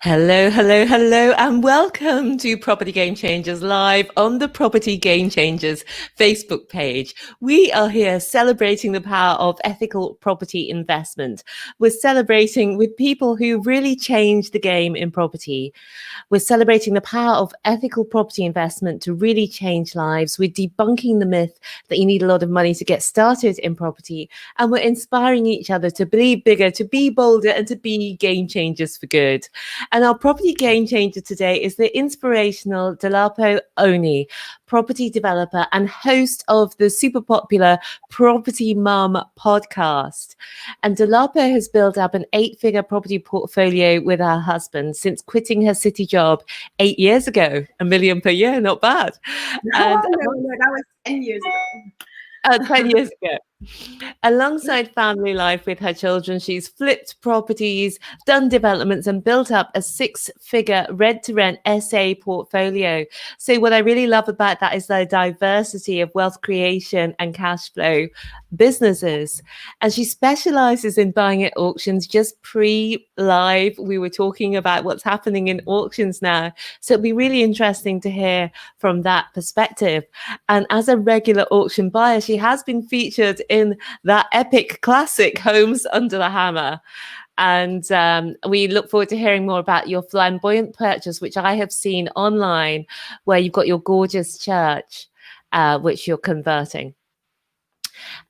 Hello, hello, hello, and welcome to Property Game Changers live on the Property Game Changers Facebook page. We are here celebrating the power of ethical property investment. We're celebrating with people who really changed the game in property. We're celebrating the power of ethical property investment to really change lives. We're debunking the myth that you need a lot of money to get started in property. And we're inspiring each other to believe bigger, to be bolder, and to be game changers for good. And our property game changer today is the inspirational Dolapo Oni, property developer and host of the super popular Property Mum podcast. And Dilapo has built up an 8-figure property portfolio with her husband since quitting her city job 8 years ago. $1 million per year, not bad. No, that was 10 years ago. 10 years ago. Alongside family life with her children, she's flipped properties, done developments, and built up a 6-figure rent-to-rent SA portfolio. So what I really love about that is the diversity of wealth creation and cash flow businesses. And she specializes in buying at auctions. Just pre-live, we were talking about what's happening in auctions now. So it'll be really interesting to hear from that perspective. And as a regular auction buyer, she has been featured in that epic classic Homes Under the Hammer. And we look forward to hearing more about your flamboyant purchase, which I have seen online, where you've got your gorgeous church, which you're converting.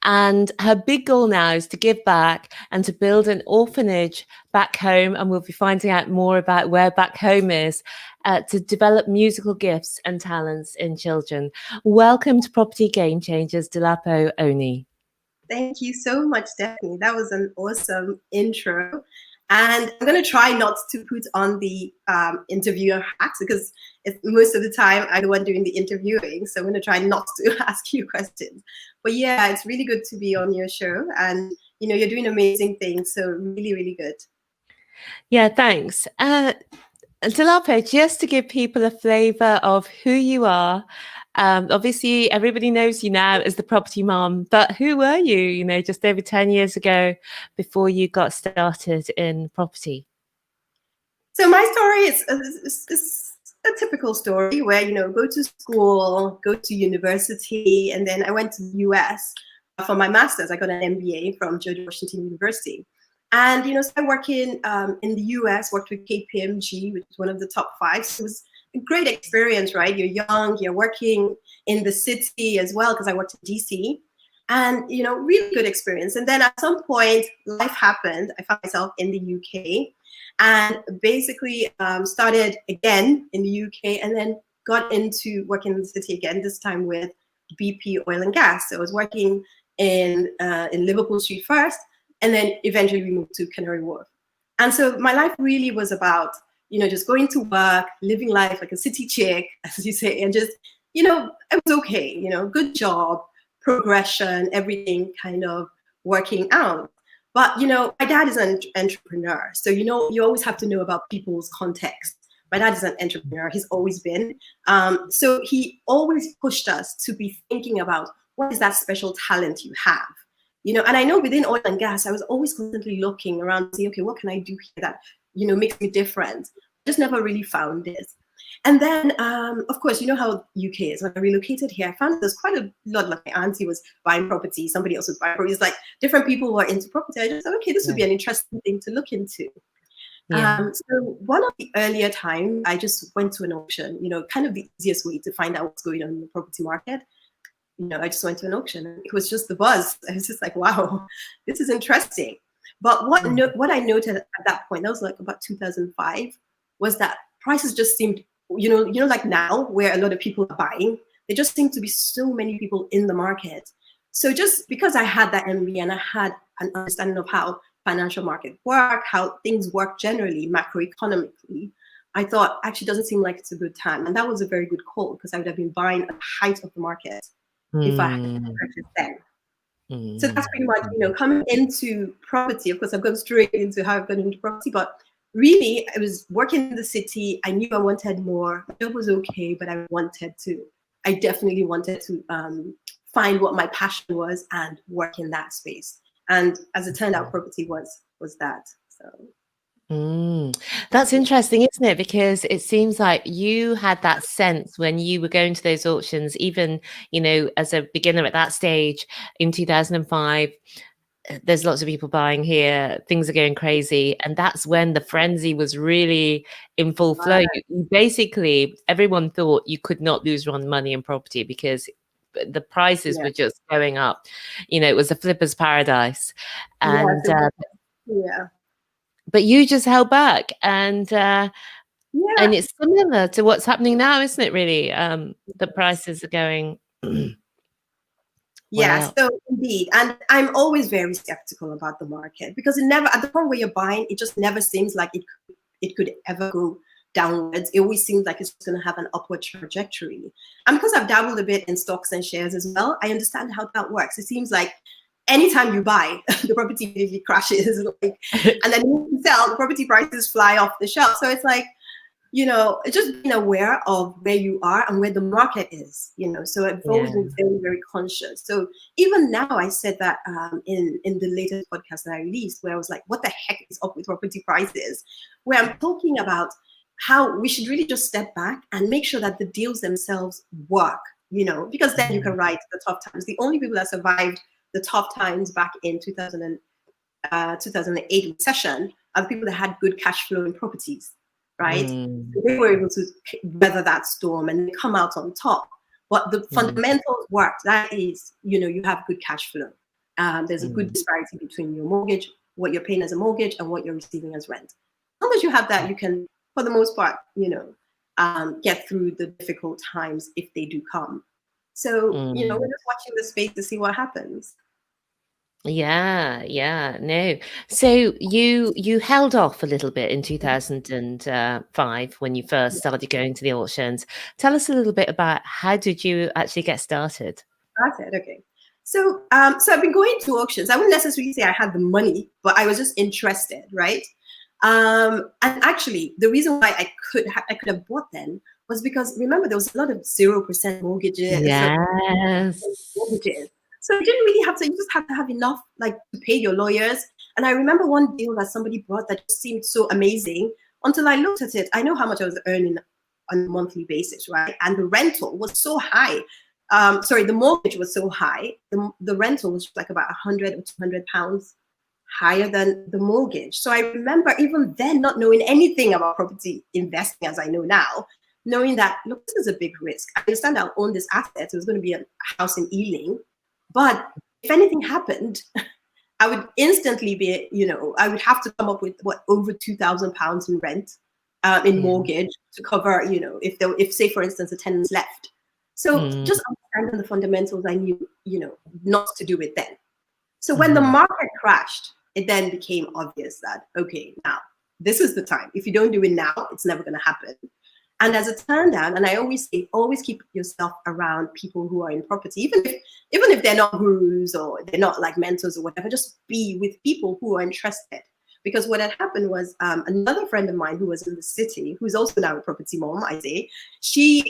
And her big goal now is to give back and to build an orphanage back home. And we'll be finding out more about where back home is, to develop musical gifts and talents in children. Welcome to Property Game Changers, Dilapo Oni. Thank you so much, Stephanie. That was an awesome intro. And I'm going to try not to put on the interviewer hat because most of the time I'm the one doing the interviewing. So I'm going to try not to ask you questions. But yeah, it's really good to be on your show. And, you know, you're doing amazing things. So really, really good. Yeah, thanks. Dolapo, just to give people a flavor of who you are. Obviously, everybody knows you now as the Property Mom, but who were you, you know, just over 10 years ago before you got started in property? So my story is a typical story where, you know, go to school, go to university, and then I went to the US for my master's. I got an MBA from George Washington University. And, you know, started working in the US, worked with KPMG, which is one of the top 5. So it was a great experience, right? You're young, you're working in the city as well, because I worked in DC. And, you know, really good experience. And then at some point, life happened. I found myself in the UK and basically started again in the UK and then got into working in the city again, this time with BP Oil and Gas. So I was working in Liverpool Street first, and then eventually we moved to Canary Wharf. And so my life really was about, you know, just going to work, living life like a city chick, as you say, and just, you know, it was okay, you know, good job, progression, everything kind of working out. But, you know, my dad is an entrepreneur. So, you know, you always have to know about people's context. My dad is an entrepreneur. He's always been. So he always pushed us to be thinking about what is that special talent you have? You know, and I know within oil and gas, I was always constantly looking around, saying, okay, what can I do here that, you know, makes me different? Just never really found it. And then, of course, you know how UK is. When I relocated here, I found there's quite a lot. Like my auntie was buying property, somebody else was buying property. It's like different people were into property. I just thought, okay, this would be an interesting thing to look into. Yeah. So one of the earlier times, I just went to an auction. You know, kind of the easiest way to find out what's going on in the property market. You know, I just went to an auction. And it was just the buzz. I was just like, wow, this is interesting. But what I noted at that point, that was like about 2005, was that prices just seemed, you know, like now where a lot of people are buying, there just seemed to be so many people in the market. So just because I had that MBA and I had an understanding of how financial market work, how things work generally, macroeconomically, I thought actually doesn't seem like it's a good time. And that was a very good call because I would have been buying at the height of the market if I had purchased then. So that's pretty much, you know, coming into property. Of course, I've gone straight into how I've gone into property, but really, I was working in the city. I knew I wanted more. My job was okay, but I definitely wanted to find what my passion was and work in that space. And as it turned out, property was that. So. That's interesting, isn't it? Because it seems like you had that sense when you were going to those auctions, even, as a beginner at that stage in 2005. There's lots of people buying here, things are going crazy, and that's when the frenzy was really in full flow. Basically, everyone thought you could not lose money in property because the prices were just going up. It was a flipper's paradise. And but you just held back, and it's similar to what's happening now, isn't it, really? The prices are going Yeah, so indeed. And I'm always very skeptical about the market because it never, at the point where you're buying, it just never seems like it could ever go downwards. It always seems like it's going to have an upward trajectory. And because I've dabbled a bit in stocks and shares as well, I understand how that works. It seems like anytime you buy, the property immediately crashes, and then you sell, the property prices fly off the shelf. So it's like, just being aware of where you are and where the market is, so I've always been very, very conscious. So even now, I said that in the latest podcast that I released, where I was like, what the heck is up with property prices? Where I'm talking about how we should really just step back and make sure that the deals themselves work, because then you can ride the tough times. The only people that survived the tough times back in 2008 recession are the people that had good cash flow in properties. Right? So they were able to weather that storm and come out on top. But the fundamentals work. That is, you have good cash flow. There's a good disparity between your mortgage, what you're paying as a mortgage, and what you're receiving as rent. As long as you have that, you can, for the most part, get through the difficult times if they do come. So, we're just watching the space to see what happens. No. So you held off a little bit in 2005 when you first started going to the auctions. Tell us a little bit about how did you actually get started? Okay. So I've been going to auctions. I wouldn't necessarily say I had the money, but I was just interested, right? And actually, the reason why I could have bought then was because, remember, there was a lot of 0% mortgages. Yes. So you didn't really have to, you just had to have enough to pay your lawyers. And I remember one deal that somebody brought that just seemed so amazing until I looked at it. I know how much I was earning on a monthly basis, right? And the rental was so high. The mortgage was so high. The rental was like about 100 or 200 pounds higher than the mortgage. So I remember even then not knowing anything about property investing as I know now, knowing that, look, this is a big risk. I understand I'll own this asset. It was going to be a house in Ealing. But if anything happened, I would instantly be, I would have to come up with over £2,000 in rent, in mortgage to cover, if say for instance a tenant's left. So just understanding the fundamentals, I knew, not to do it then. So when the market crashed, it then became obvious that, okay, now this is the time. If you don't do it now, it's never going to happen. And as it turned out, and I always say, always keep yourself around people who are in property, even if they're not gurus or they're not like mentors or whatever, just be with people who are interested. Because what had happened was another friend of mine who was in the city, who's also now a property mom, I say, she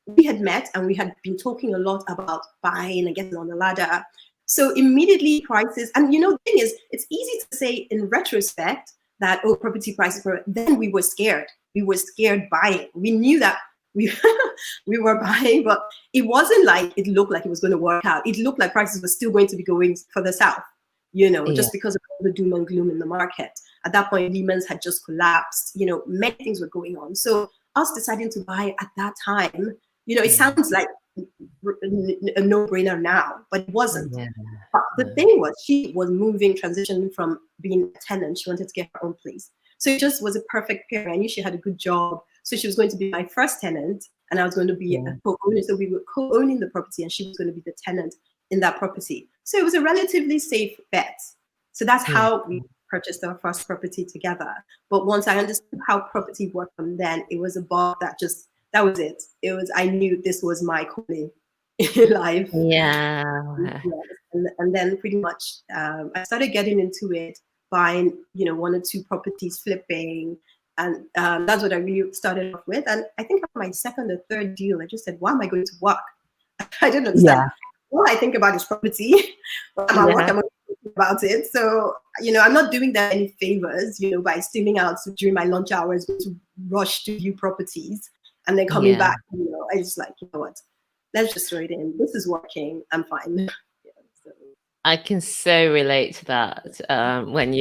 we had met and we had been talking a lot about buying and getting on the ladder. So immediately prices, and the thing is, it's easy to say in retrospect that, oh, property prices were, then we were scared. We were scared buying. We knew that we were buying, but it wasn't like it looked like it was going to work out. It looked like prices were still going to be going further south, just because of all the doom and gloom in the market. At that point, Lehman's had just collapsed. Many things were going on. So us deciding to buy at that time, it sounds like a no-brainer now, but it wasn't. Yeah. But the thing was, she was transitioning from being a tenant. She wanted to get her own place. So it just was a perfect pair. I knew she had a good job. So she was going to be my first tenant and I was going to be a co-owner. So we were co-owning the property and she was going to be the tenant in that property. So it was a relatively safe bet. So that's how we purchased our first property together. But once I understood how property worked from then, it was a bar that was it. I knew this was my calling in life. Yeah. And then pretty much I started getting into it, buying, 1 or 2 properties, flipping. And that's what I really started off with. And I think on my second or third deal, I just said, why am I going to work? I didn't understand. All I think about is property. When I'm at work, I'm going to about it. So, I'm not doing them any favors, by steaming out during my lunch hours to rush to view properties and then coming back, I just like, you know what, let's just throw it in. This is working. I'm fine. Yeah, so. I can so relate to that. When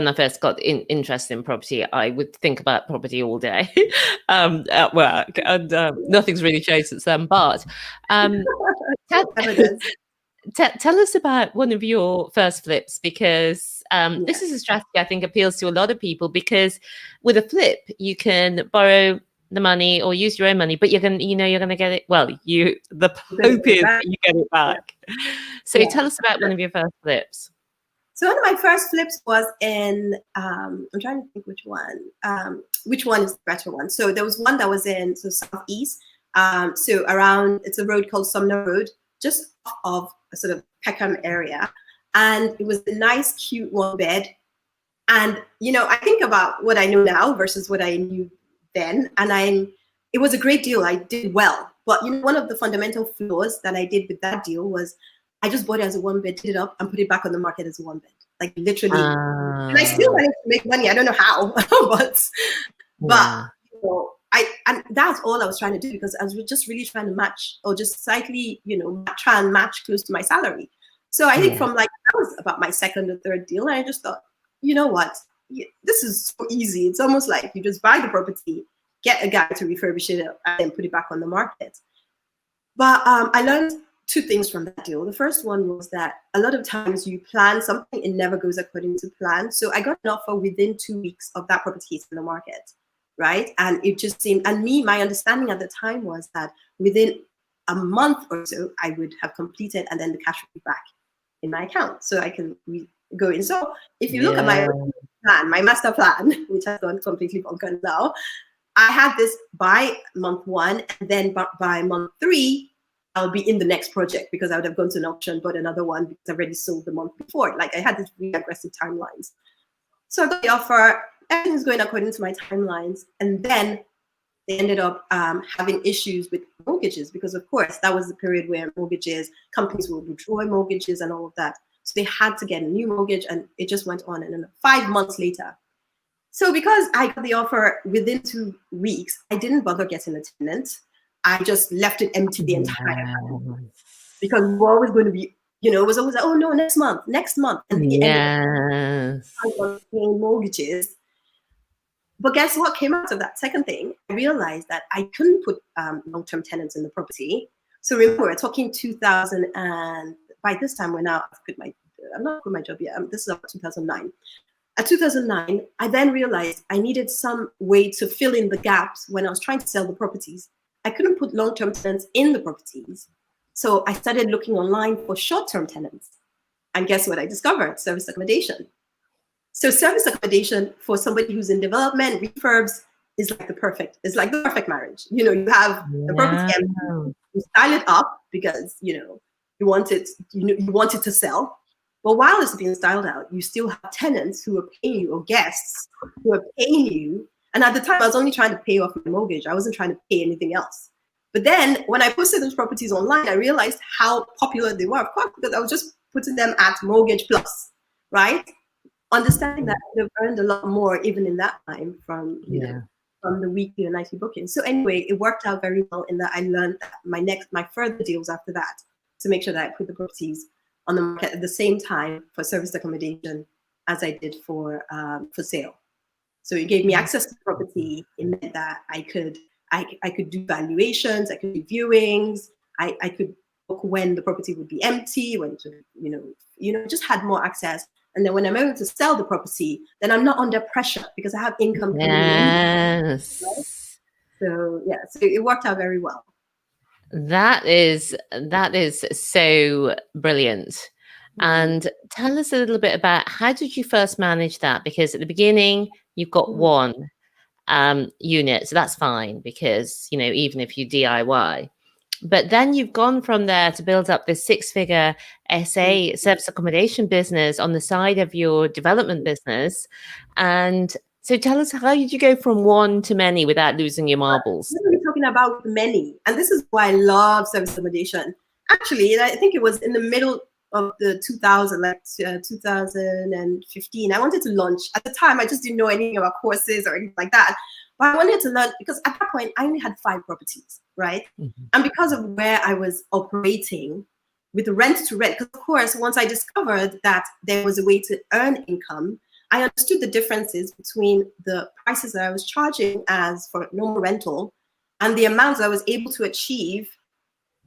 I first got interested in property, I would think about property all day at work, and nothing's really changed since then. But tell us about one of your first flips, because this is a strategy I think appeals to a lot of people, because with a flip, you can borrow the money or use your own money, but you're going to get it. Well, the hope is that you get it back. So tell us about one of your first flips. So one of my first flips was in, I'm trying to think which one is the better one. So there was one that was in Southeast. So around, it's a road called Sumner Road, just off of a sort of Peckham area. And it was a nice, cute one bed. And, I think about what I know now versus what I knew then. And it was a great deal. I did well. But, one of the fundamental flaws that I did with that deal was I just bought it as a one bed, did it up and put it back on the market as a one bed. Like literally. And I still managed to make money. I don't know how, but and that's all I was trying to do, because I was just really trying to match, or just slightly, try and match close to my salary. So I think from that was about my second or third deal. And I just thought, you know what, this is so easy. It's almost like you just buy the property, get a guy to refurbish it and then put it back on the market. But I learned two things from that deal. The first one was that a lot of times you plan something, it never goes according to plan. So I got an offer within 2 weeks of that property hitting the market, right? And it just seemed, and my understanding at the time was that within a month or so, I would have completed and then the cash would be back in my account. So I can go in. So if you look at my plan, my master plan, which has gone completely bonkers now, I had this by month 1, and then by month 3, I'll be in the next project, because I would have gone to an auction, bought another one because I already sold the month before. Like I had these really aggressive timelines. So I got the offer, everything's going according to my timelines. And then they ended up having issues with mortgages, because of course that was the period where companies will withdraw mortgages and all of that. So they had to get a new mortgage, and it just went on. And then 5 months later. So because I got the offer within 2 weeks, I didn't bother getting a tenant. I just left it empty the entire time, because we're always going to be, it was always like, oh no, next month. And I was paying mortgages. But guess what came out of that second thing? I realized that I couldn't put long-term tenants in the property. So remember, we're talking 2000, and by this time I'm not quit my job yet. This is about 2009. At 2009, I then realized I needed some way to fill in the gaps when I was trying to sell the properties. I couldn't put long-term tenants in the properties. So I started looking online for short-term tenants. And guess what I discovered? Service accommodation. So service accommodation for somebody who's in development, refurbs, is like the perfect marriage. You have the property empty, you style it up because, you want it to sell. But while it's being styled out, you still have tenants who are paying you, or guests who are paying you. And at the time, I was only trying to pay off my mortgage. I wasn't trying to pay anything else. But then when I posted those properties online, I realized how popular they were, of course, because I was just putting them at mortgage plus, right? Understanding that I would have earned a lot more even in that time from the weekly and nightly bookings. So anyway, it worked out very well in that I learned that my further deals after that to make sure that I put the properties on the market at the same time for service accommodation as I did for sale. So it gave me access to property. It meant that I could do valuations, I could do viewings, I could book when the property would be empty, when just had more access. And then when I'm able to sell the property, then I'm not under pressure because I have income coming in. Right? So it worked out very well. That is so brilliant. And tell us a little bit about, how did you first manage that? Because at the beginning, you've got one unit, so that's fine, because even if you DIY, but then you've gone from there to build up this 6-figure SA service accommodation business on the side of your development business. And so tell us, how did you go from one to many without losing your marbles? We're talking about many, and this is why I love service accommodation. Actually, I think it was in the middle of the 2015, I wanted to launch. At the time, I just didn't know anything about courses or anything like that. But I wanted to learn because at that point, I only had 5 properties, right? Mm-hmm. And because of where I was operating with rent to rent, because of course, once I discovered that there was a way to earn income, I understood the differences between the prices that I was charging as for normal rental and the amounts I was able to achieve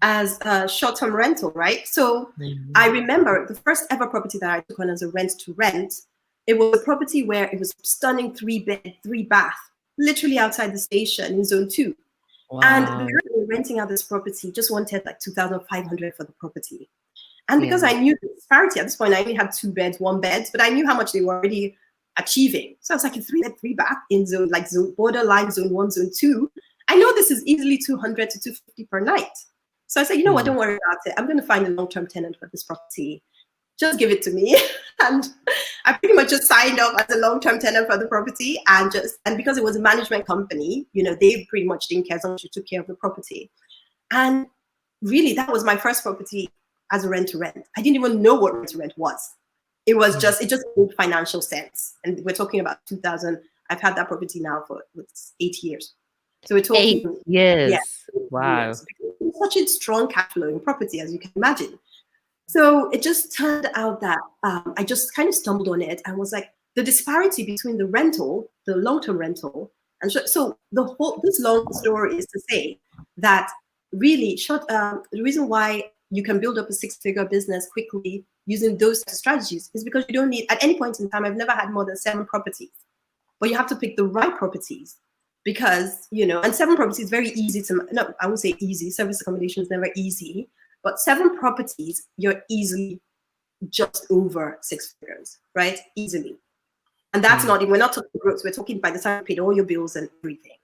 as a short-term rental, right? So I remember the first ever property that I took on as a rent to rent. It was a property where it was stunning 3-bed, 3-bath, literally outside the station in zone 2. Wow. And the person who was renting out this property just wanted like 2,500 for the property. And because I knew the disparity at this point, I only had 2 beds, 1 bed, but I knew how much they were already achieving. So I was like a 3-bed, 3-bath in zone borderline zone 1, zone 2. I know this is easily 200 to 250 per night. So I said, you know what, don't worry about it. I'm going to find a long-term tenant for this property. Just give it to me. And I pretty much just signed up as a long-term tenant for the property. And because it was a management company, they pretty much didn't care as long as you took care of the property. And really, that was my first property as a rent-to-rent. I didn't even know what rent-to-rent was. It just made financial sense. And we're talking about 2000. I've had that property now for 8 years. So we're talking 8 years. Yeah, wow. Years. It's such a strong cash flowing property, as you can imagine. So it just turned out that I just kind of stumbled on it and was like, the disparity between the rental, the long-term rental, and so this long story is to say that really the reason why you can build up a 6-figure business quickly using those strategies is because you don't need, at any point in time, I've never had more than 7 properties, but you have to pick the right properties. Because, and 7 properties is very easy no, I won't say easy. Service accommodation is never easy. But 7 properties, you're easily just over 6 figures, right? Easily. And that's not even, we're not talking gross. We're talking by the time you paid all your bills and everything,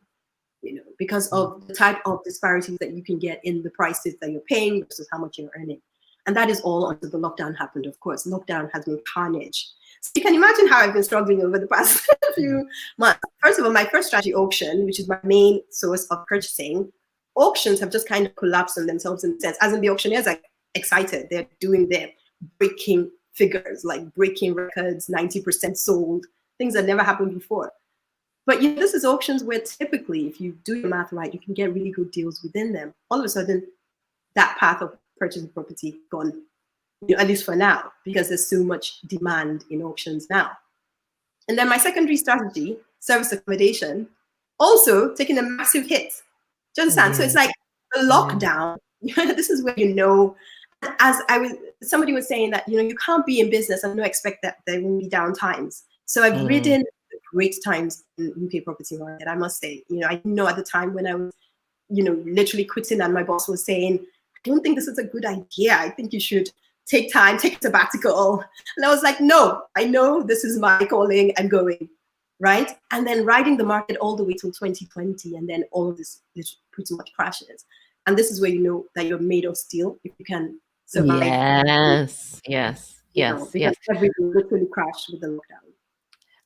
because of the type of disparities that you can get in the prices that you're paying versus how much you're earning. And that is all until the lockdown happened, of course. Lockdown has been carnage. So you can imagine how I've been struggling over the past few months. First of all, my first strategy, auction, which is my main source of purchasing, auctions have just kind of collapsed on themselves in a sense. As in the auctioneers are excited. They're doing their breaking figures, like breaking records, 90% sold, things that never happened before. But this is auctions where typically, if you do your math right, you can get really good deals within them. All of a sudden, that path of purchasing property gone. At least for now, because there's so much demand in auctions now. And then my secondary strategy, service accommodation, also taking a massive hit. Do you understand? So it's like the lockdown. This is where as somebody was saying that you can't be in business and not expect that there will be down times. So I've ridden the great times in UK property market. I must say, I didn't know at the time when I was, literally quitting, and my boss was saying, "I don't think this is a good idea. I think you should take time, take a sabbatical." And I was like, no, I know this is my calling. I'm going, right? And then riding the market all the way till 2020, and then all of this pretty much crashes. And this is where you know that you're made of steel if you can survive. Yes. Because everything literally crashed with the lockdown.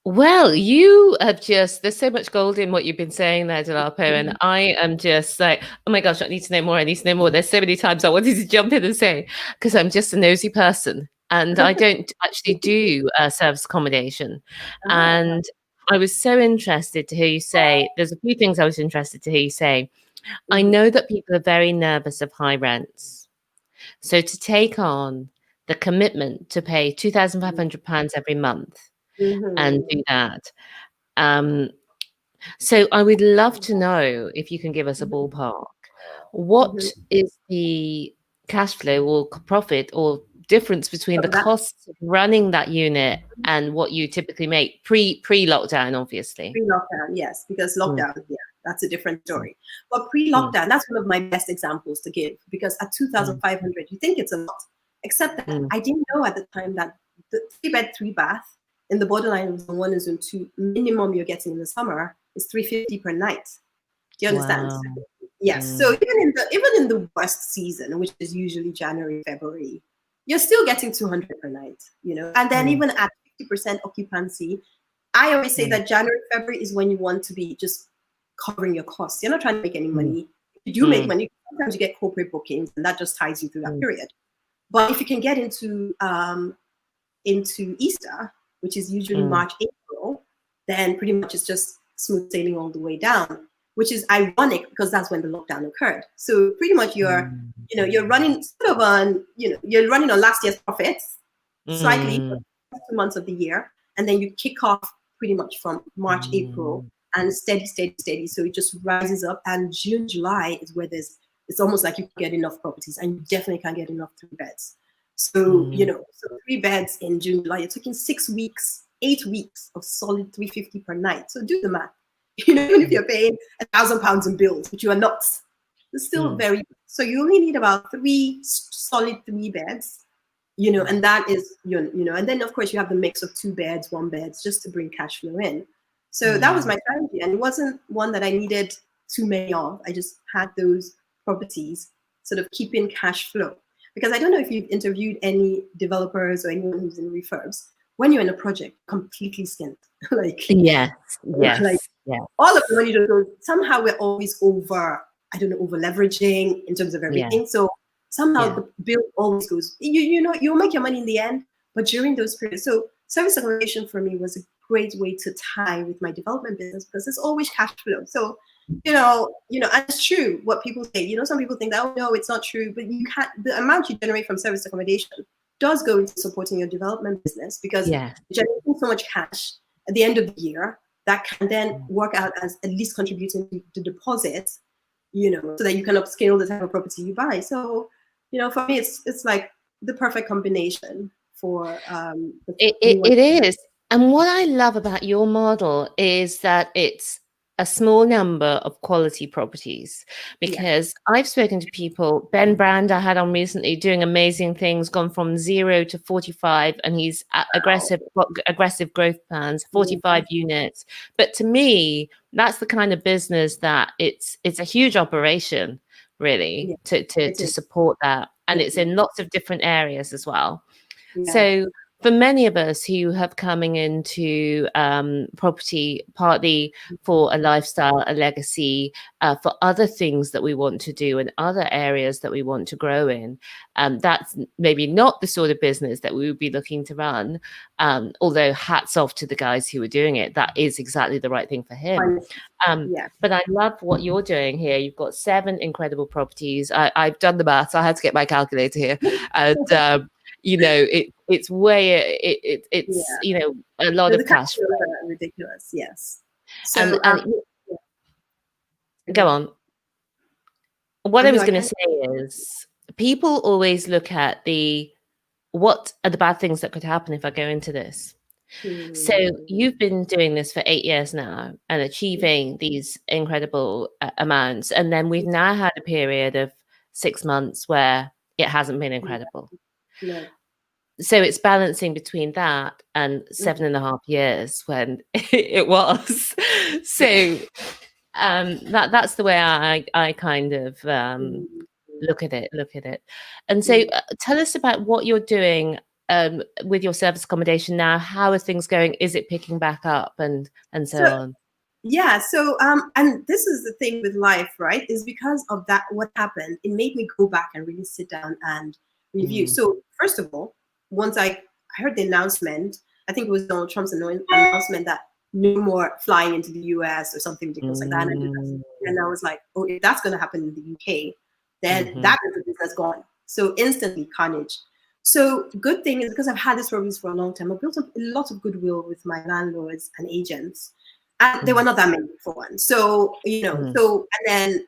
Well, you have there's so much gold in what you've been saying there, Dilapo, and I am just like, oh my gosh, I need to know more. There's so many times I wanted to jump in and say, because I'm just a nosy person and I don't actually do service accommodation. And I was so interested to hear you say, there's a few things I was interested to hear you say. I know that people are very nervous of high rents. So to take on the commitment to pay £2,500 every month, and do that. So I would love to know if you can give us a ballpark. What is the cash flow or profit or difference between the costs of running that unit and what you typically make pre-lockdown, obviously? Pre-lockdown, yes, because lockdown, that's a different story. But pre-lockdown, that's one of my best examples to give, because at 2,500, you think it's a lot, except that I didn't know at the time that the 3-bed, 3-bath in the borderline of zone 1 and zone 2, minimum you're getting in the summer is 350 per night. Do you understand? Wow. Yes. So even in the worst season, which is usually January, February, you're still getting 200 per night, And then even at 50% occupancy, I always say that January, February is when you want to be just covering your costs. You're not trying to make any money. If you do make money, sometimes you get corporate bookings, and that just ties you through that period. But if you can get into Easter, which is usually March, April, then pretty much it's just smooth sailing all the way down, which is ironic because that's when the lockdown occurred. So pretty much you're running sort of on, you're running on last year's profits, slightly for 2 months of the year, and then you kick off pretty much from March, April, and steady. So it just rises up, and June, July is where it's almost like you can get enough properties, and you definitely can't get enough 3 beds. So, so 3 beds in June, July, you're taking 6 weeks, 8 weeks of solid 350 per night. So do the math. Even if you're paying £1,000 in bills, which you are not, it's still very, so you only need about 3 solid 3 beds, and that is, and then of course you have the mix of 2 beds, 1 beds, just to bring cash flow in. So that was my strategy. And it wasn't one that I needed too many of. I just had those properties sort of keeping cash flow. Because I don't know if you've interviewed any developers or anyone who's in refurbs. When you're in a project, completely skint. Yes. All of the money just goes. Somehow we're always over leveraging in terms of everything. So somehow the bill always goes. You'll make your money in the end, but during those periods. So service accommodation for me was a great way to tie with my development business because there's always cash flow. So and it's true what people say. Some people think that, oh no, it's not true, but you can't. The amount you generate from service accommodation does go into supporting your development business because you're generating so much cash at the end of the year that can then work out as at least contributing to the deposit, so that you can upscale the type of property you buy. So, for me, it's like the perfect combination for it is. And what I love about your model is that it's a small number of quality properties, because I've spoken to people. Ben Brand I had on recently doing amazing things, gone from 0 to 45, and he's aggressive growth plans, 45 units. But to me, that's the kind of business that it's a huge operation, really, to support that. And it's in lots of different areas as well. So for many of us who have coming into property partly for a lifestyle, a legacy, for other things that we want to do and other areas that we want to grow in, that's maybe not the sort of business that we would be looking to run. Although hats off to the guys who are doing it. That is exactly the right thing for him. But I love what you're doing here. You've got 7 incredible properties. I've done the maths. I had to get my calculator here. And it's way it's a lot of cash flow. Ridiculous, yes. So go on. What I was going to say is, people always look at what are the bad things that could happen if I go into this. So you've been doing this for 8 years now and achieving these incredible amounts, and then we've now had a period of 6 months where it hasn't been incredible. So it's balancing between that and 7.5 years when it was. So that's the way I kind of look at it. And so tell us about what you're doing with your service accommodation now. How are things going? Is it picking back up and so on? Yeah. So and this is the thing with life, right? Is because of that, what happened, it made me go back and really sit down and review. So first of all, once I heard the announcement, I think it was Donald Trump's announcement that no more flying into the US or something ridiculous like that. And I was like, oh, if that's going to happen in the UK, then that is the business gone. So instantly carnage. So good thing is, because I've had this properties for a long time, I built up a lot of goodwill with my landlords and agents. And there were not that many for one. So, and then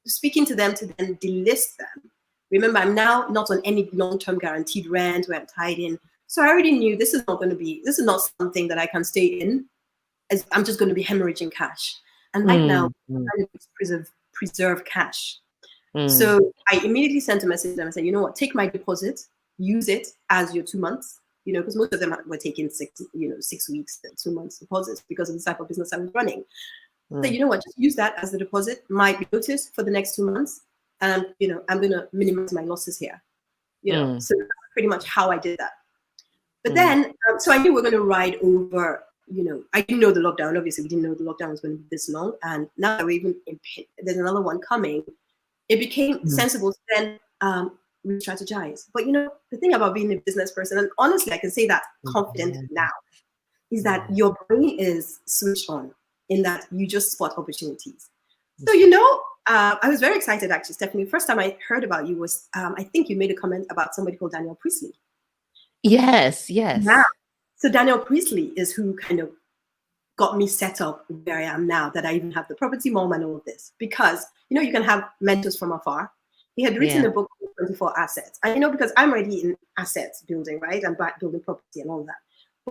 speaking to them to then delist them. Remember, I'm now not on any long-term guaranteed rent where I'm tied in. So I already knew this is not something that I can stay in, as I'm just going to be hemorrhaging cash. And right now, I'm trying to preserve cash. So I immediately sent a message to them and said, you know what, take my deposit, use it as your 2 months, because most of them were taking 6 weeks, 2 months deposits because of the type of business I was running. So you know what, just use that as the deposit, my notice for the next 2 months. And I'm going to minimize my losses here. So that's pretty much how I did that. But then, so I knew we're going to ride over, I didn't know the lockdown. Obviously, we didn't know the lockdown was going to be this long. And now that we're even there's another one coming, it became sensible to then re-strategize. But the thing about being a business person, and honestly, I can say that confidently now, is that your brain is switched on, in that you just spot opportunities. So, I was very excited, actually, Stephanie. First time I heard about you was, I think you made a comment about somebody called Daniel Priestley. Yes. Yeah. So Daniel Priestley is who kind of got me set up where I am now, that I even have the property mom and all of this. Because, you can have mentors from afar. He had written a book called 24 Assets. And, because I'm already in assets building, right? I'm back building property and all that.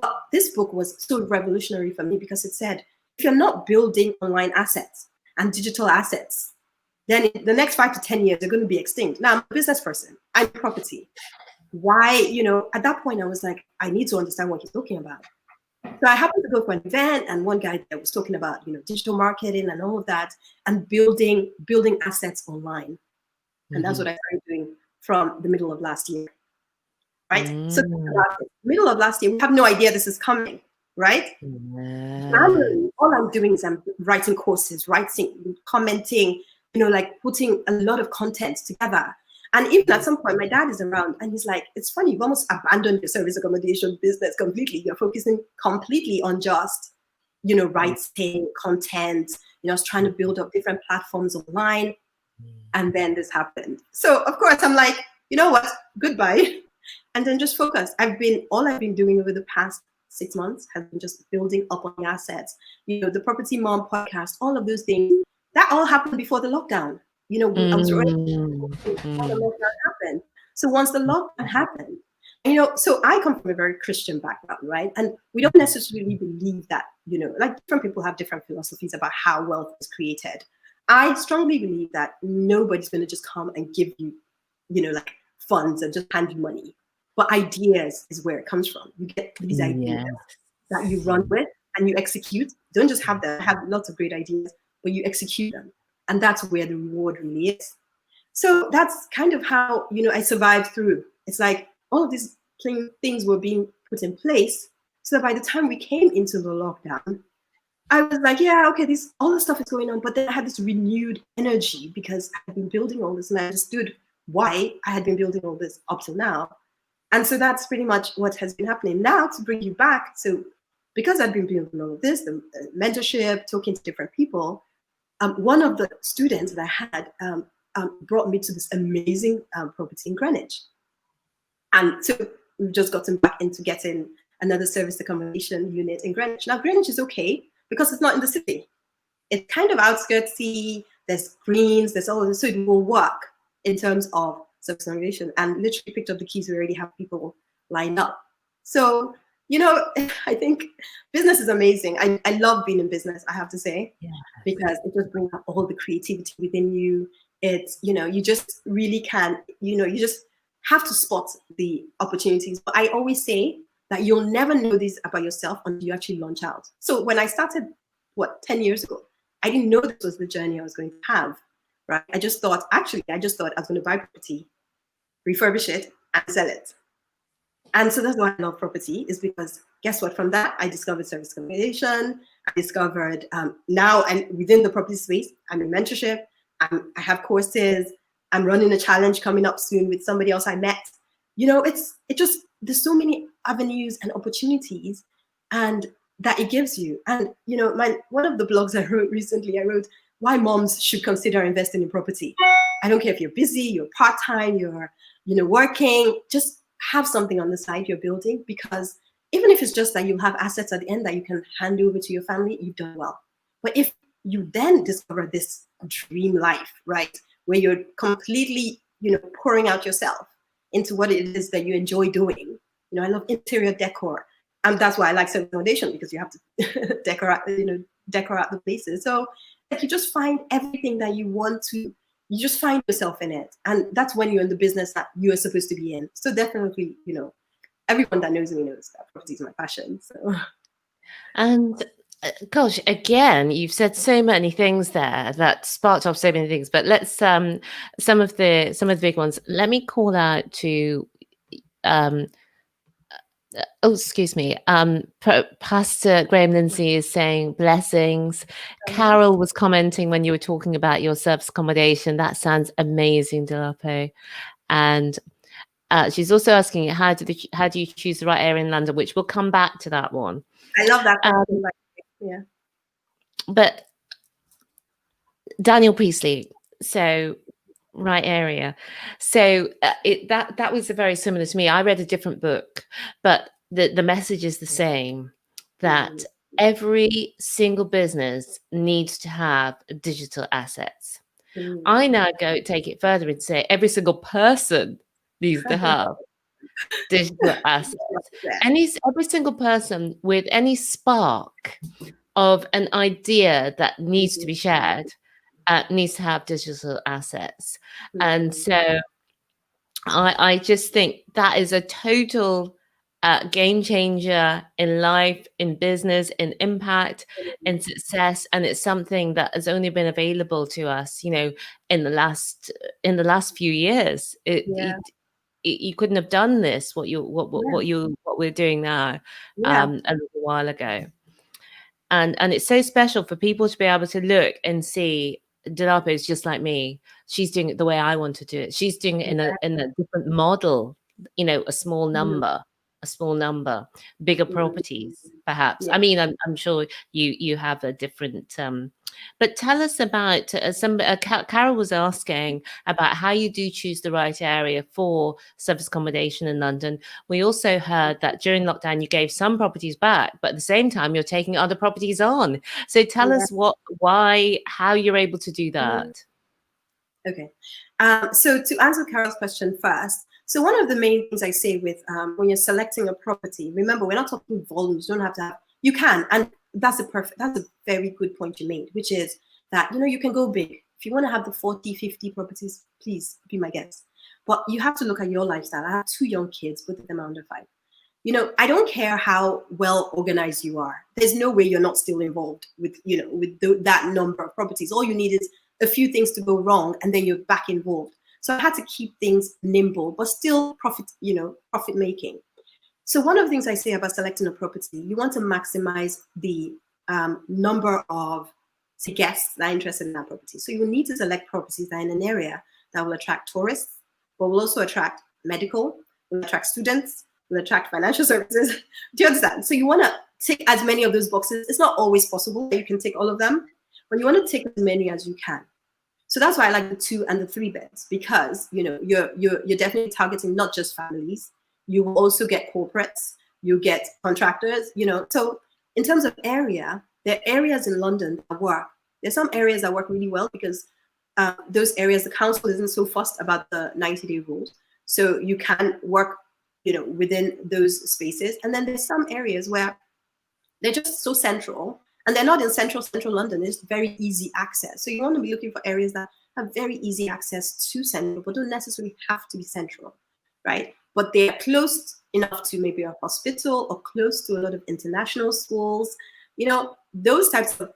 But this book was so revolutionary for me because it said, if you're not building online assets and digital assets, then in the next 5 to 10 years, they're going to be extinct. Now, I'm a business person. I'm property. Why, at that point, I was like, I need to understand what he's talking about. So I happened to go for an event, and one guy that was talking about, digital marketing and all of that, and building assets online. And that's what I started doing from the middle of last year. Right? So middle of last year, we have no idea this is coming, right? January, all I'm doing is I'm writing courses, writing, commenting, putting a lot of content together. And even at some point, my dad is around and he's like, it's funny, you've almost abandoned your service accommodation business completely. You're focusing completely on just, writing content, I was trying to build up different platforms online. And then this happened. So of course I'm like, you know what, goodbye. And then just focus. All I've been doing over the past 6 months has been just building up on the assets. The Property Mom podcast, all of those things, that all happened before the lockdown. I was already before the lockdown happened. So once the lockdown happened, so I come from a very Christian background, right? And we don't necessarily believe that, like different people have different philosophies about how wealth is created. I strongly believe that nobody's going to just come and give you, like funds and just hand you money. But ideas is where it comes from. You get these ideas that you run with and you execute. Don't just have them. I have lots of great ideas, but you execute them. And that's where the reward really is. So that's kind of how, I survived through. It's like all of these things were being put in place so that by the time we came into the lockdown, I was like, yeah, okay, all this stuff is going on. But then I had this renewed energy because I had been building all this and I understood why I had been building all this up till now. And so that's pretty much what has been happening. Now to bring you back, so because I've been building all of this, the mentorship, talking to different people, one of the students that I had brought me to this amazing property in Greenwich. And so we've just gotten back into getting another service accommodation unit in Greenwich. Now, Greenwich is okay because it's not in the city. It's kind of outskirtsy, there's greens, there's all of this, so it will work in terms of service accommodation. And literally picked up the keys, we already have people lined up. So, I think business is amazing. I love being in business, I have to say, because it just brings out all the creativity within you. It's, you just really can, you just have to spot the opportunities. But I always say that you'll never know this about yourself until you actually launch out. So when I started, 10 years ago, I didn't know this was the journey I was going to have, right? I just thought I was going to buy property, refurbish it, and sell it. And so that's why I love property, is because guess what? From that, I discovered service accommodation. I discovered now, and within the property space, I'm in mentorship. I have courses. I'm running a challenge coming up soon with somebody else I met. There's so many avenues and opportunities, and that it gives you. And one of the blogs I wrote recently, I wrote why moms should consider investing in property. I don't care if you're busy, you're part-time, you're working, just have something on the side you're building, because even if it's just that you'll have assets at the end that you can hand over to your family, you've done well. But if you then discover this dream life, right, where you're completely, pouring out yourself into what it is that you enjoy doing. I love interior decor. And that's why I like service accommodation, because you have to decor out the places. So you just find everything that you want to. You just find yourself in it. And that's when you're in the business that you are supposed to be in. So definitely, everyone that knows me knows that property is my passion. So. And gosh, again, you've said so many things there that sparked off so many things. But let's some of the big ones. Let me call out to excuse me. Pastor Graham Lindsay is saying blessings. Carol was commenting when you were talking about your service accommodation. That sounds amazing, Dilapo. And she's also asking, how do you choose the right area in London, which we'll come back to that one. I love that question. Yeah. But Daniel Priestley, so right area. So that was very similar to me. I read a different book, but the message is the same, that every single business needs to have digital assets. I now take it further and say every single person needs to have digital assets. Every single person with any spark of an idea that needs to be shared needs to have digital assets. And so I just think that is a total game changer in life, in business, in impact, in success, and it's something that has only been available to us, you know, in the last few years. You couldn't have done this what we're doing now a little while ago. And it's so special for people to be able to look and see Dilapo is just like me. She's doing it the way I want to do it. She's doing it in a different model, you know, a small number, bigger properties, perhaps. I mean, I'm sure you have a different but tell us about Carol was asking about how you do choose the right area for service accommodation in London. We also heard that during lockdown you gave some properties back, but at the same time you're taking other properties on. So tell us how you're able to do that. Okay. So to answer Carol's question first, so one of the main things I say with when you're selecting a property, remember, we're not talking volumes. You don't have to have, you can, and that's a very good point you made, which is that, you know, you can go big. If you want to have the 40, 50 properties, please be my guest. But you have to look at your lifestyle. I have 2 young kids, both of them are under 5. You know, I don't care how well organized you are. There's no way you're not still involved with, you know, with that number of properties. All you need is a few things to go wrong, and then you're back involved. So I had to keep things nimble, but still profit making. So one of the things I say about selecting a property, you want to maximize the number of guests that are interested in that property. So you will need to select properties that are in an area that will attract tourists, but will also attract medical, will attract students, will attract financial services. Do you understand? So you want to tick as many of those boxes. It's not always possible that you can tick all of them, but you want to tick as many as you can. So that's why I like the 2 and the 3 beds, because, you know, you're definitely targeting not just families. You will also get corporates, you get contractors, you know. So in terms of area, there are areas in London that work. There's some areas that work really well because those areas, the council isn't so fussed about the 90-day rules. So you can work, you know, within those spaces. And then there's some areas where they're just so central, and they're not in central London. It's very easy access. So you want to be looking for areas that have very easy access to central, but don't necessarily have to be central, right? But they're close enough to maybe a hospital or close to a lot of international schools. You know, those types of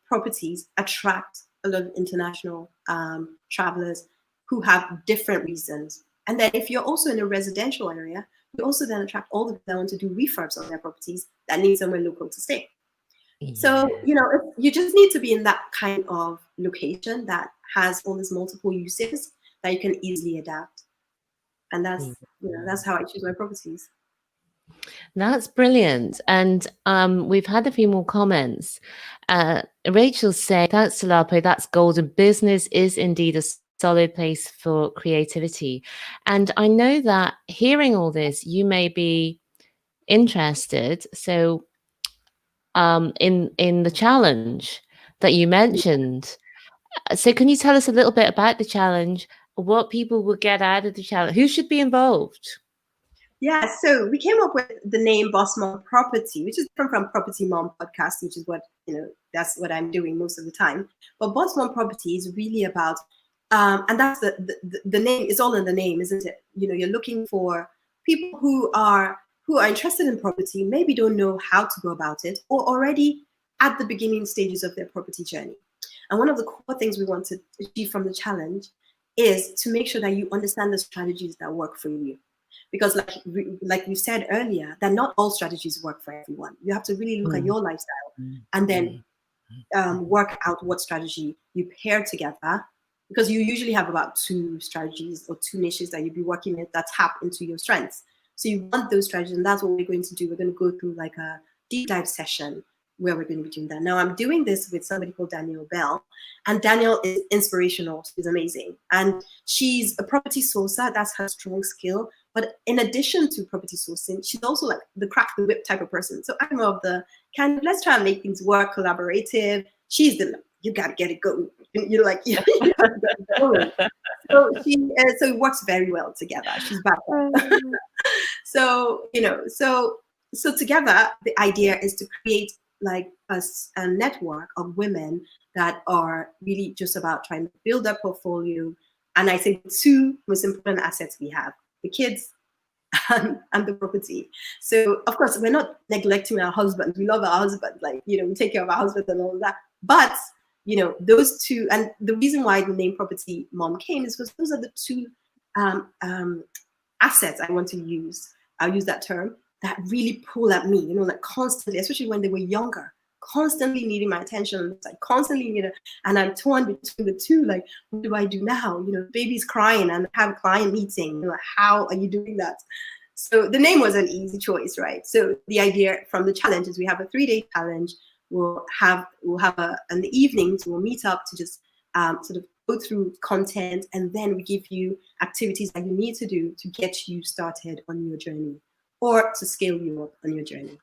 properties attract a lot of international travelers who have different reasons. And then if you're also in a residential area, you also then attract all the people that want to do refurbs on their properties that need somewhere local to stay. Yeah. So, you know, you just need to be in that kind of location that has all these multiple uses that you can easily adapt. And that's, you know, that's how I choose my properties. That's brilliant. And we've had a few more comments. Rachel said, thanks, Dolapo, that's golden. Business is indeed a solid place for creativity. And I know that hearing all this, you may be interested. So in the challenge that you mentioned. So can you tell us a little bit about the challenge, what people will get out of the challenge, who should be involved? Yeah, so we came up with the name Boss Mom Property, which is different from Property Mom Podcast, which is what, you know, that's what I'm doing most of the time. But Boss Mom Property is really about, and that's the name, is all in the name, isn't it? You know, you're looking for people who are interested in property, maybe don't know how to go about it, or already at the beginning stages of their property journey. And one of the core things we want to achieve from the challenge is to make sure that you understand the strategies that work for you. Because like we said earlier, that not all strategies work for everyone. You have to really look at your lifestyle and then work out what strategy you pair together because you usually have about 2 strategies or 2 niches that you'll be working with that tap into your strengths. So you want those strategies, and that's what we're going to do. We're going to go through like a deep dive session where we're going to be doing that. Now, I'm doing this with somebody called Danielle Bell, and Danielle is inspirational. She's amazing. And she's a property sourcer. That's her strong skill. But in addition to property sourcing, she's also like the crack the whip type of person. So I'm of the kind of, let's try and make things work, collaborative. She's the, you got to get it going. You're like, yeah. So so it works very well together. She's back. So, so together, the idea is to create like a network of women that are really just about trying to build their portfolio. And I think 2 most important assets we have, the kids and the property. So of course, we're not neglecting our husband. We love our husband, like, we take care of our husband and all of that. But, those 2, and the reason why the name Property Mom came is because those are the 2 assets I want to use. I'll use that term, that really pull at me, like constantly, especially when they were younger, constantly needing my attention, like constantly, and I'm torn between the 2, like, what do I do now? Baby's crying and I have a client meeting, how are you doing that? So the name was an easy choice, right? So the idea from the challenge is we have a 3-day challenge. We'll have in the evenings, we'll meet up to just sort of go through content, and then we give you activities that you need to do to get you started on your journey or to scale you up on your journey.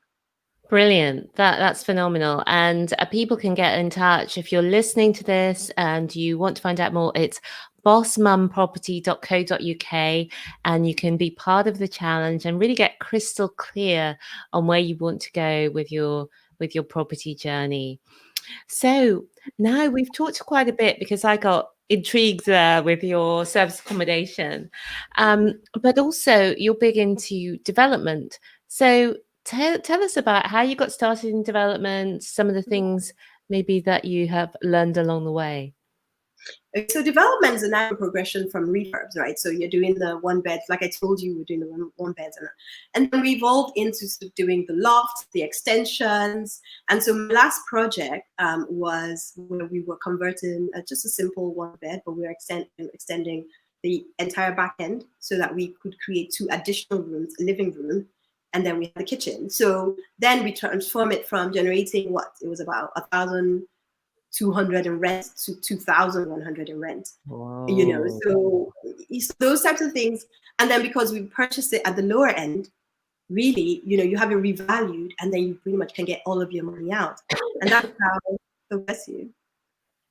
Brilliant. That's phenomenal. And people can get in touch if you're listening to this and you want to find out more. It's bossmumproperty.co.uk, and you can be part of the challenge and really get crystal clear on where you want to go with your property journey. So now we've talked quite a bit because I got intrigued there with your service accommodation, but also you're big into development. So tell us about how you got started in development, some of the things maybe that you have learned along the way. So development is a natural progression from refurbs, right? So you're doing the 1 bed, like I told you, we're doing the 1 beds, and then we evolved into doing the loft, the extensions. And so my last project was where we were converting just a simple 1 bed, but we were extending the entire back end so that we could create 2 additional rooms, a living room, and then we had the kitchen. So then we transform it from generating it was about 1,200 in rent to 2,100 in rent. Wow. So those types of things. And then because we purchased it at the lower end, really, you have it revalued, and then you pretty much can get all of your money out. And that's how, so bless you.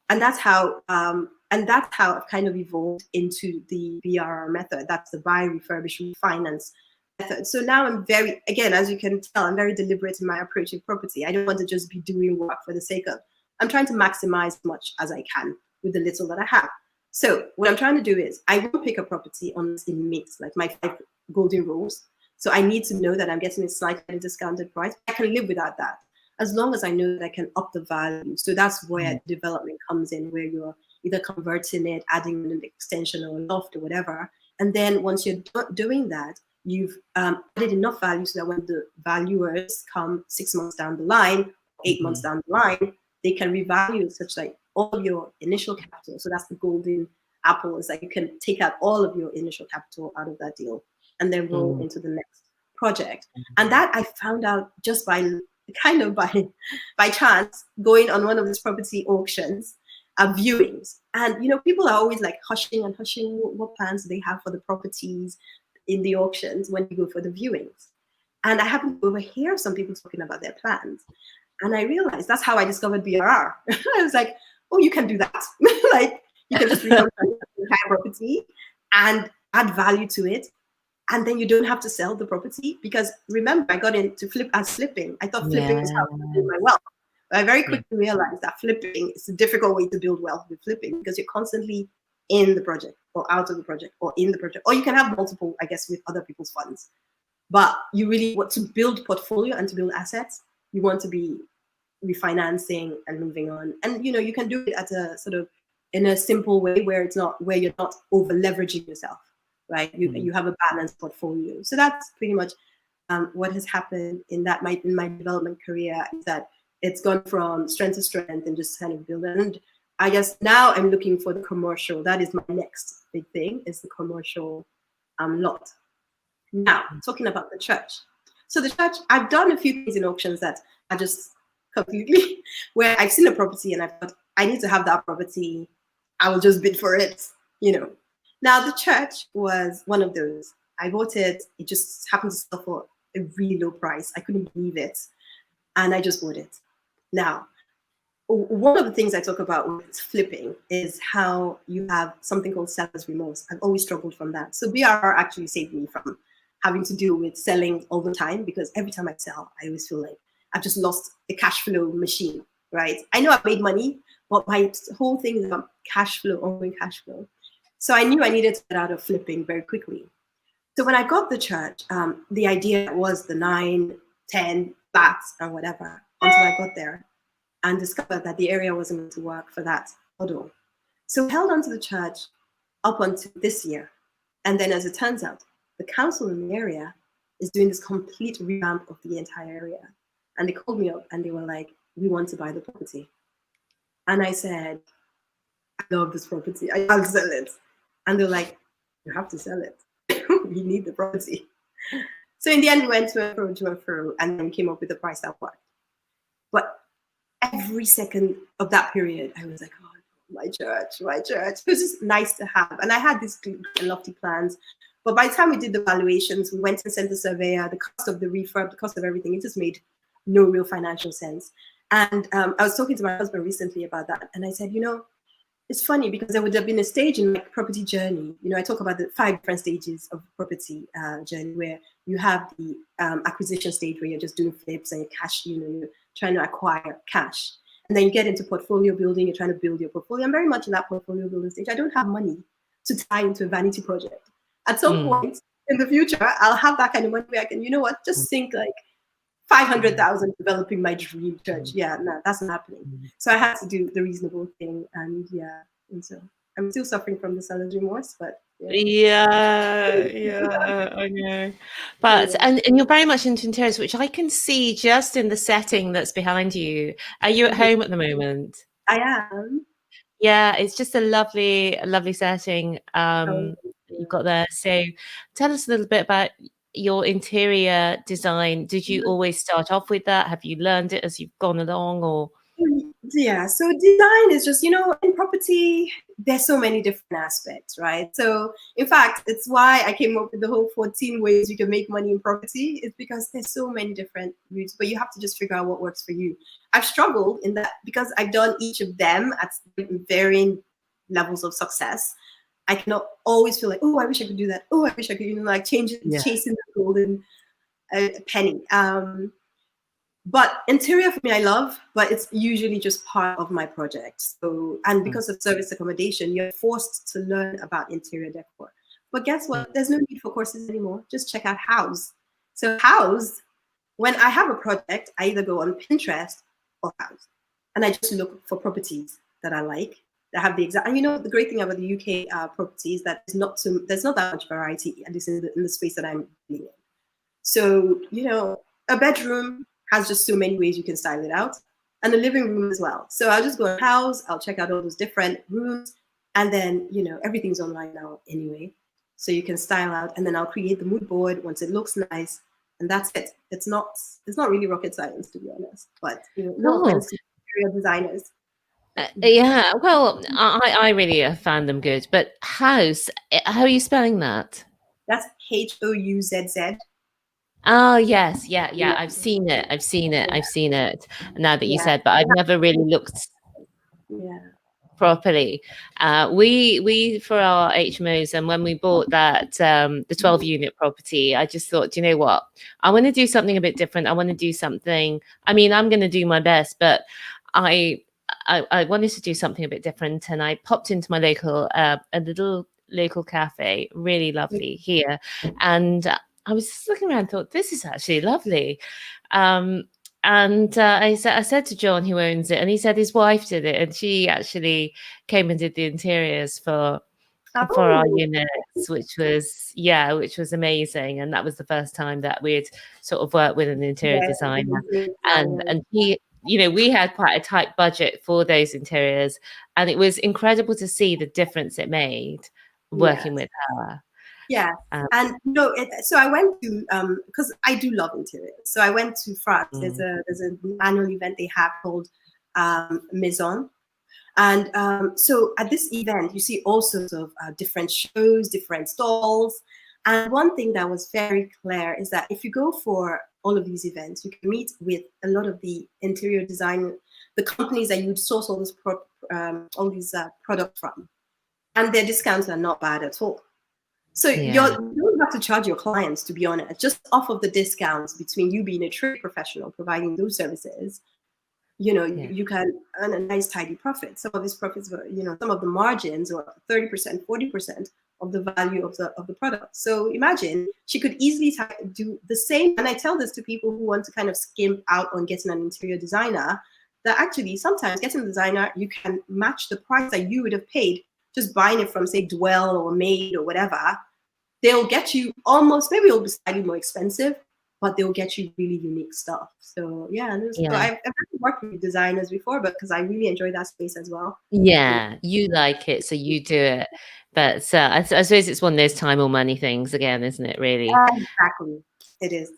And that's how I've kind of evolved into the BRR method. That's the buy, refurbish, refinance method. So now I'm very, again, as you can tell, I'm very deliberate in my approach to property. I don't want to just be doing work for the sake of. I'm trying to maximize as much as I can with the little that I have. So what I'm trying to do is I won't pick a property unless it meets like my 5 golden rules. So I need to know that I'm getting a slightly discounted price. I can live without that as long as I know that I can up the value. So that's where development comes in, where you're either converting it, adding an extension or a loft or whatever. And then once you're doing that, you've added enough value so that when the valuers come 6 months down the line, 8 months down the line, they can revalue such like all of your initial capital. So that's the golden apple, is that you can take out all of your initial capital out of that deal and then roll into the next project. And that I found out just by chance, going on one of these property auctions, viewings. And people are always like hushing what plans they have for the properties in the auctions when you go for the viewings. And I happened to overhear some people talking about their plans. And I realized that's how I discovered BRR. I was like, oh, you can do that. Like, you can just refurbish the entire property and add value to it. And then you don't have to sell the property. Because remember, I got into flipping. I thought flipping was how to build my wealth. But I very quickly realized that flipping is a difficult way to build wealth with flipping, because you're constantly in the project or out of the project or in the project. Or you can have multiple, I guess, with other people's funds. But you really want to build portfolio and to build assets. You want to be refinancing and moving on. And you can do it at a sort of in a simple way where you're not over leveraging yourself, right? You have a balanced portfolio. So that's pretty much what has happened in my development career, is that it's gone from strength to strength and just kind of building. And I guess now I'm looking for the commercial. That is my next big thing, is the commercial lot. Now, talking about the church. So the church, I've done a few things in auctions that are just completely, where I've seen a property and I thought, I need to have that property. I will just bid for it, you know. Now, the church was one of those. I bought it. It just happened to sell for a really low price. I couldn't believe it. And I just bought it. Now, one of the things I talk about with flipping is how you have something called seller's remorse. I've always struggled from that. So BRR actually saved me from having to deal with selling all the time, because every time I sell, I always feel like I've just lost the cash flow machine, right? I know I've made money, but my whole thing is about cash flow, ongoing cash flow. So I knew I needed to get out of flipping very quickly. So when I got the church, the idea was the 9, 10 flats and whatever, until I got there and discovered that the area wasn't going to work for that model. So I held on to the church up until this year. And then as it turns out, the council in the area is doing this complete revamp of the entire area. And they called me up and they were like, we want to buy the property. And I said, I love this property. I can't sell it. And they're like, you have to sell it. We need the property. So in the end, we went to a through, and then came up with the price that worked. But every second of that period, I was like, oh, my church. It was just nice to have. And I had these lofty plans. But by the time we did the valuations, we went and sent the surveyor, the cost of the refurb, the cost of everything, it just made no real financial sense. And I was talking to my husband recently about that. And I said, you know, it's funny because there would have been a stage in my property journey. You know, I talk about the 5 different stages of property journey, where you have the acquisition stage where you're just doing flips and you're trying to acquire cash. And then you get into portfolio building, you're trying to build your portfolio. I'm very much in that portfolio building stage. I don't have money to tie into a vanity project. At some point in the future, I'll have that kind of money where I can, you know what, just think like 500,000 developing my dream church. Yeah, no, that's not happening. So I had to do the reasonable thing, and so I'm still suffering from the seller's remorse, but I know. But and you're very much into interiors, which I can see just in the setting that's behind you. Are you at home at the moment? I am. Yeah, it's just a lovely setting you've got there. So tell us a little bit about your interior design. Did you always start off with that? Have you learned it as you've gone along, or? Yeah, so design is just, you know, in property, there's so many different aspects, right? So in fact, it's why I came up with the whole 14 ways you can make money in property. It's because there's so many different routes, but you have to just figure out what works for you. I've struggled in that because I've done each of them at varying levels of success. I cannot always feel like, oh, I wish I could do that. Oh, I wish I could, you know, like chasing the golden penny. But interior for me, I love, but it's usually just part of my project. So, and because of service accommodation, you're forced to learn about interior decor. But guess what? There's no need for courses anymore. Just check out House. So House, when I have a project, I either go on Pinterest or House, and I just look for properties that I like, that have the exact. And you know, the great thing about the UK properties that is there's not that much variety, at least in the space that I'm living in. So, you know, a bedroom has just so many ways you can style it out, and the living room as well. So I'll just go on House, I'll check out all those different rooms, and then, you know, everything's online now anyway. So you can style out, and then I'll create the mood board once it looks nice, and that's it. It's not really rocket science, to be honest, but, you know, no offense to interior designers. Yeah, well, I really found them good. But House, how are you spelling that? That's HOUZZ. Oh yes, yeah. I've seen it. Now that you said, but I've never really looked properly. We for our HMOs, and when we bought that the 12-unit property, I just thought, you know what, I want to do something a bit different. I want to do something. I mean, I'm going to do my best, but I wanted to do something a bit different, and I popped into my local a little local cafe, really lovely here, and I was just looking around and thought, this is actually lovely. And I said to John, who owns it, and he said his wife did it, and she actually came and did the interiors for our units, which was amazing. And that was the first time that we'd sort of worked with an interior designer. And you know, we had quite a tight budget for those interiors, and it was incredible to see the difference it made working with her. Yeah. And no, so I went to because I do love interiors. So I went to France. There's an annual event they have called Maison. And so at this event, you see all sorts of different shows, different stalls. And one thing that was very clear is that if you go for all of these events, you can meet with a lot of the interior design, the companies that you would source all these products from. And their discounts are not bad at all. So you don't have to charge your clients, to be honest, just off of the discounts between you being a trade professional providing those services. You know, you can earn a nice tidy profit. Some of these profits were, you know, some of the margins were 30%, 40% of the value of the product. So imagine she could easily do the same. And I tell this to people who want to kind of skimp out on getting an interior designer, that actually sometimes getting a designer, you can match the price that you would have paid just buying it from, say, Dwell or Made or whatever. They'll get you almost, maybe it'll be slightly more expensive, but they'll get you really unique stuff. So so I've worked with designers before, but because I really enjoy that space as well. Yeah, you like it, so you do it. But I suppose it's one of those time or money things again, isn't it, really? Exactly. It is.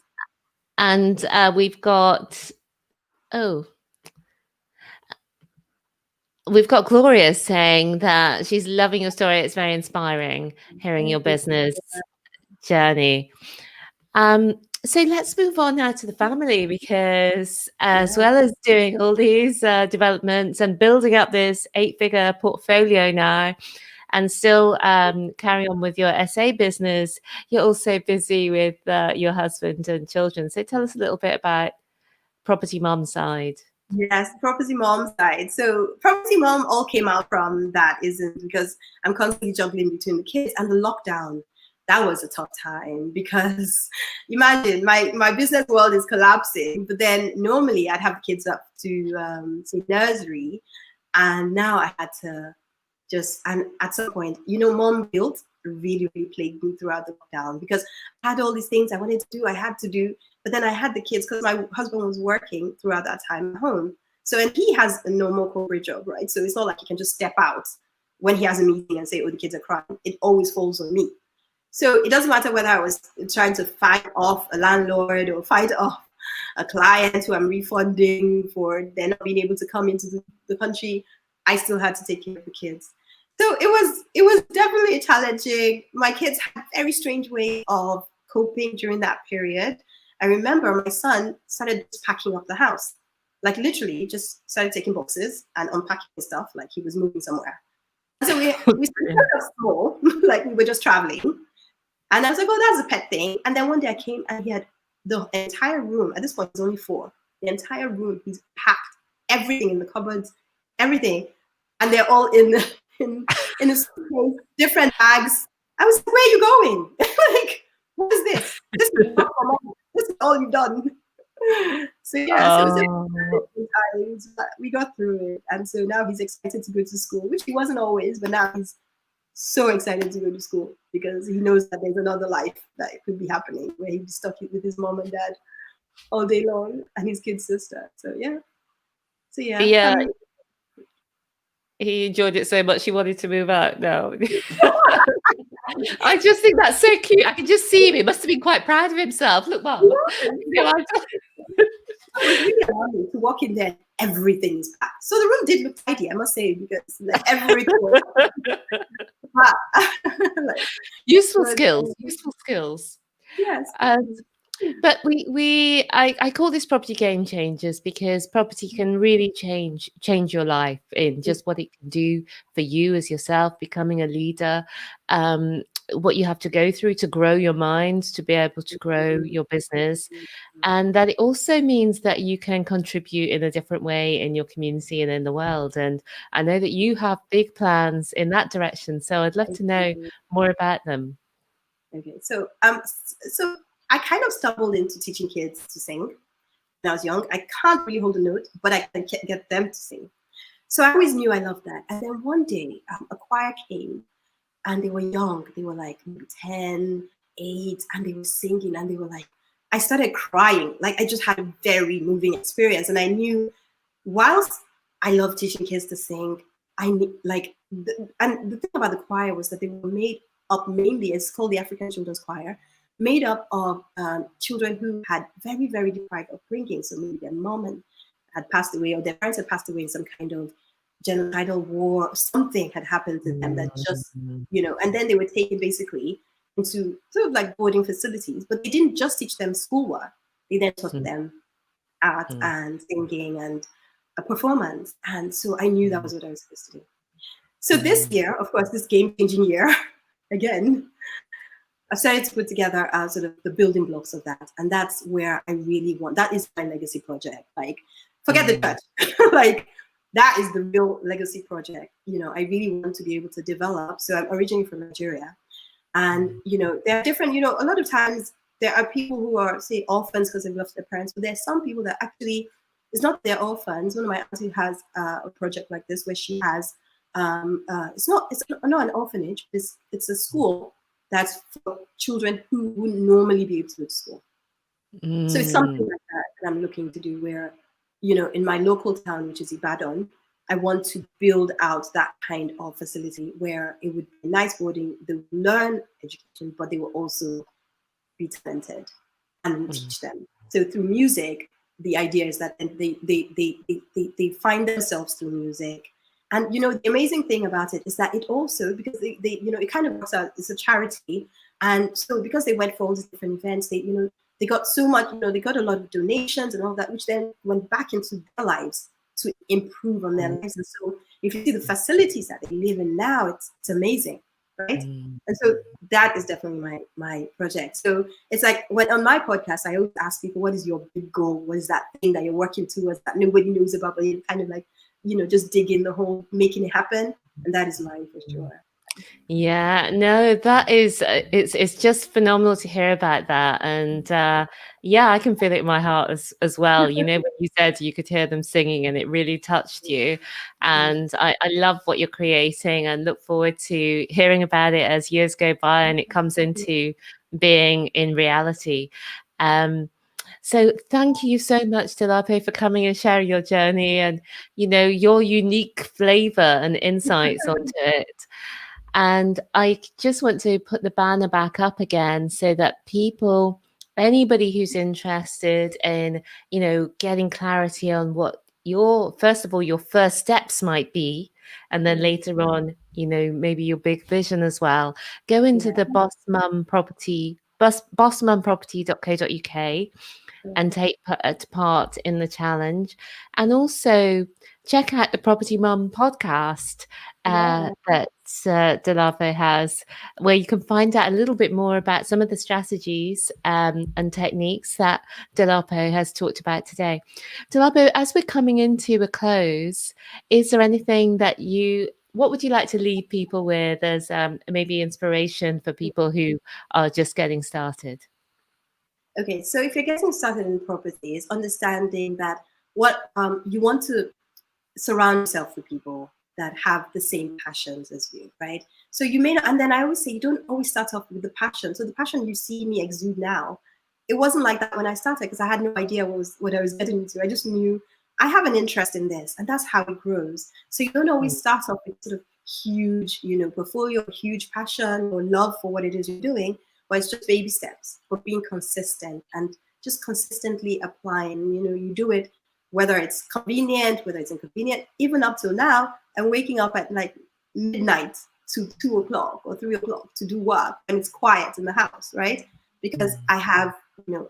And we've got Gloria saying that she's loving your story. It's very inspiring hearing your business journey. So let's move on now to the family, because as well as doing all these developments and building up this 8-figure portfolio now, and still carry on with your SA business, you're also busy with your husband and children. So tell us a little bit about Property Mom side. Yes, Property Mom side. So Property Mom all came out from that, isn't because I'm constantly juggling between the kids and the lockdown. That was a tough time because imagine my business world is collapsing, but then normally I'd have kids up to nursery, and now I had to and at some point, you know, mom guilt really, really plagued me throughout the lockdown because I had all these things I wanted to do, I had to do, but then I had the kids because my husband was working throughout that time at home. So, and he has a normal corporate job, right? So it's not like he can just step out when he has a meeting and say, oh, the kids are crying. It always falls on me. So it doesn't matter whether I was trying to fight off a landlord or fight off a client who I'm refunding for they're not being able to come into the country. I still had to take care of the kids. So it was definitely challenging. My kids had a very strange way of coping during that period. I remember my son started packing up the house, like literally just started taking boxes and unpacking stuff like he was moving somewhere. So we started off small, like we were just traveling. And I was like, oh, that's a pet thing. And then one day I came and he had the entire room. At this point, there's only 4. The entire room, he's packed everything in the cupboards, everything. And they're all in a suitcase, different bags. I was like, where are you going? Like, what is this? This is all you've done. So yeah, so it was times, but we got through it. And so now he's excited to go to school, which he wasn't always, but now he's so excited to go to school because he knows that there's another life that could be happening where he'd be stuck with his mom and dad all day long and his kid sister. So yeah. He enjoyed it so much he wanted to move out now. I just think that's so cute. I can just see him. He must have been quite proud of himself. Look, Mom. Really to walk in there, everything is packed. So the room did look tidy, I must say, because everything was like, useful skills. Yes. But I call this Property Game Changers because property can really change your life in just what it can do for you as yourself, becoming a leader, what you have to go through to grow your mind, to be able to grow your business. And that it also means that you can contribute in a different way in your community and in the world. And I know that you have big plans in that direction. So I'd love to know more about them. Okay, so I kind of stumbled into teaching kids to sing when I was young. I can't really hold a note, but I can get them to sing. So I always knew I loved that. And then one day, a choir came, and they were young. They were like maybe 10, 8, and they were singing, and they were like, I started crying. Like I just had a very moving experience, and I knew whilst I love teaching kids to sing, I need and the thing about the choir was that they were made up mainly, it's called the African Children's Choir, made up of children who had very, very deprived upbringing. So maybe their mom had passed away, or their parents had passed away in some kind of genocidal war, something had happened to them that just, and then they were taken basically into sort of like boarding facilities, but they didn't just teach them schoolwork. They then taught them art and singing and a performance. And so I knew that was what I was supposed to do. So this year, of course, this game-changing year, again, I started to put together sort of the building blocks of that. And that's where I really want, that is my legacy project. Like, forget the church. Like, that is the real legacy project. I really want to be able to develop. So I'm originally from Nigeria. And, there are different, a lot of times there are people who are, say, orphans because they've lost their parents. But there's some people that actually, it's not their orphans. One of my aunties has a project like this where she has, it's not an orphanage. It's a school that's for children who wouldn't normally be able to go to school. So it's something like that I'm looking to do where, in my local town, which is Ibadan, I want to build out that kind of facility where it would be nice boarding. They would learn education, but they will also be talented and teach them. So through music, the idea is that they find themselves through music. And the amazing thing about it is that it also, because they it kind of works out, it's a charity, and so because they went for all these different events, they got so much, they got a lot of donations and all that, which then went back into their lives to improve on their lives. And so if you see the facilities that they live in now, it's amazing, right? And so that is definitely my project. So it's like when on my podcast, I always ask people, what is your big goal? What is that thing that you're working towards that nobody knows about, but you kind of like, just dig in the whole, making it happen. And that is mine for sure. Yeah, no, that is, it's just phenomenal to hear about that. And yeah, I can feel it in my heart as well. When you said you could hear them singing and it really touched you. And I love what you're creating and look forward to hearing about it as years go by and it comes into being in reality. So thank you so much, Dilapo, for coming and sharing your journey and, your unique flavor and insights onto it. And I just want to put the banner back up again so that anybody who's interested in, getting clarity on what first of all, your first steps might be, and then later on, maybe your big vision as well, go into the bossmumproperty.co.uk and take part in the challenge. And also check out the Property Mum podcast that Dolapo has, where you can find out a little bit more about some of the strategies and techniques that Dolapo has talked about today. Dolapo, as we're coming into a close, is there anything that what would you like to leave people with as maybe inspiration for people who are just getting started? Okay, so if you're getting started in property, it's understanding that what you want to surround yourself with people that have the same passions as you, right? So you may not, and then I always say you don't always start off with the passion. So the passion you see me exude now, it wasn't like that when I started because I had no idea what I was getting into. I just knew I have an interest in this, and that's how it grows. So you don't always start off with sort of huge, portfolio, huge passion or love for what it is you're doing. But it's just baby steps, but being consistent and just consistently applying. You do it, whether it's convenient, whether it's inconvenient, even up till now, I'm waking up at like midnight to 2 o'clock or 3 o'clock to do work and it's quiet in the house, right? Because I have,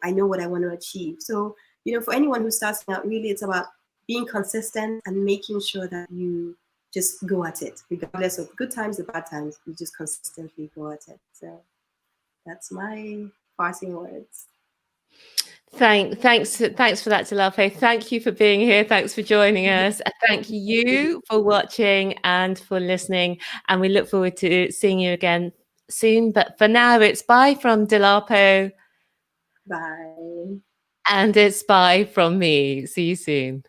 I know what I want to achieve. So, for anyone who's starting out, really it's about being consistent and making sure that you just go at it, regardless of good times, the bad times, you just consistently go at it. So that's my parting words. Thanks for that, Dilapo. Thank you for being here. Thanks for joining us. Thank you for watching and for listening. And we look forward to seeing you again soon. But for now, it's bye from Dilapo. Bye. And it's bye from me. See you soon.